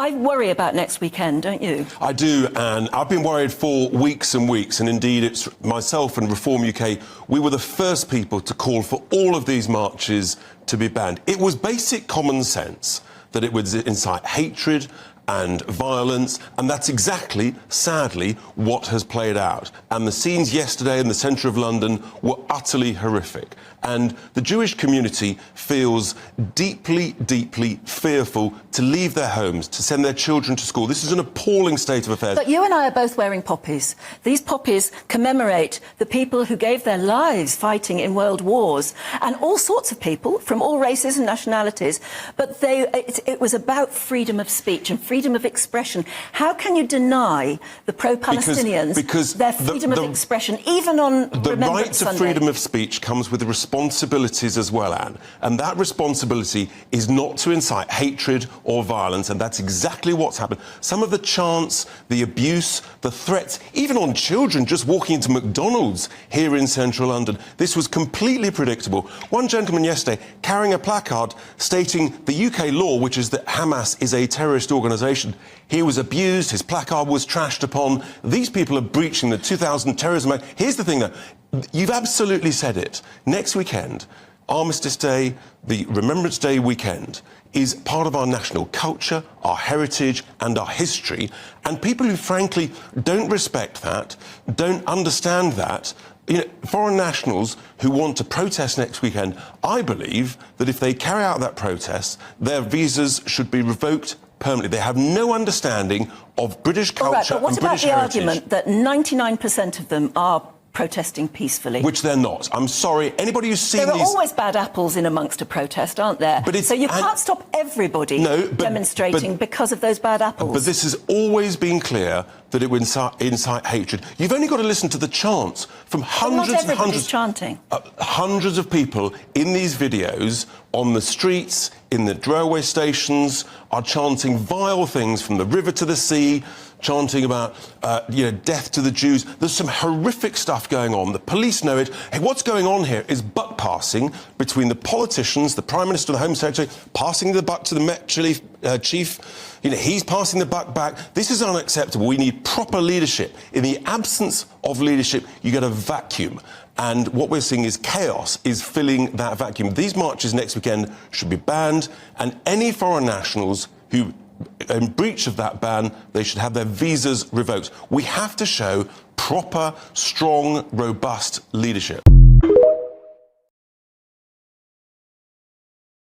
I worry about next weekend, don't you? I do, and I've been worried for weeks and weeks, and indeed it's myself and Reform UK, we were the first people to call for all of these marches to be banned. It was basic common sense that it would incite hatred and violence, and that's exactly, sadly, what has played out. And the scenes yesterday in the centre of London were utterly horrific. And the Jewish community feels deeply, deeply fearful to leave their homes, to send their children to school. This is an appalling state of affairs. But you and I are both wearing poppies. These poppies commemorate the people who gave their lives fighting in world wars, and all sorts of people from all races and nationalities. But it was about freedom of speech and freedom of expression. How can you deny the pro-Palestinians their freedom of expression, even on Remembrance Sunday? The right to freedom of speech comes with responsibilities as well, Anne. And that responsibility is not to incite hatred or violence, and that's exactly what's happened. Some of the chants, the abuse, the threats, even on children just walking into McDonald's here in central London, this was completely predictable. One gentleman yesterday carrying a placard stating the UK law, which is that Hamas is a terrorist organisation. He was abused, his placard was trashed upon. These people are breaching the 2000 Terrorism Act. Here's the thing, though. You've absolutely said it. Next weekend, Armistice Day, the Remembrance Day weekend, is part of our national culture, our heritage and our history. And people who, frankly, don't respect that, don't understand that, foreign nationals who want to protest next weekend, I believe that if they carry out that protest, their visas should be revoked permanently. They have no understanding of British culture and British heritage. All right, but what about the argument that 99% of them are protesting peacefully? Which they're not. I'm sorry. Anybody who's seen There are always bad apples in amongst a protest, aren't there? So you can't stop everybody demonstrating because of those bad apples. But this has always been clear that it would incite hatred. You've only got to listen to the chants from hundreds and hundreds... chanting. Hundreds of people in these videos, on the streets, in the railway stations, are chanting vile things from the river to the sea, chanting about, death to the Jews. There's some horrific stuff going on. The police know it. Hey, what's going on here is buck passing between the politicians, the Prime Minister, the Home Secretary, passing the buck to the Met Chief. He's passing the buck back. This is unacceptable. We need proper leadership. In the absence of leadership, you get a vacuum. And what we're seeing is chaos is filling that vacuum. These marches next weekend should be banned, and any foreign nationals who in breach of that ban, they should have their visas revoked. We have to show proper, strong, robust leadership.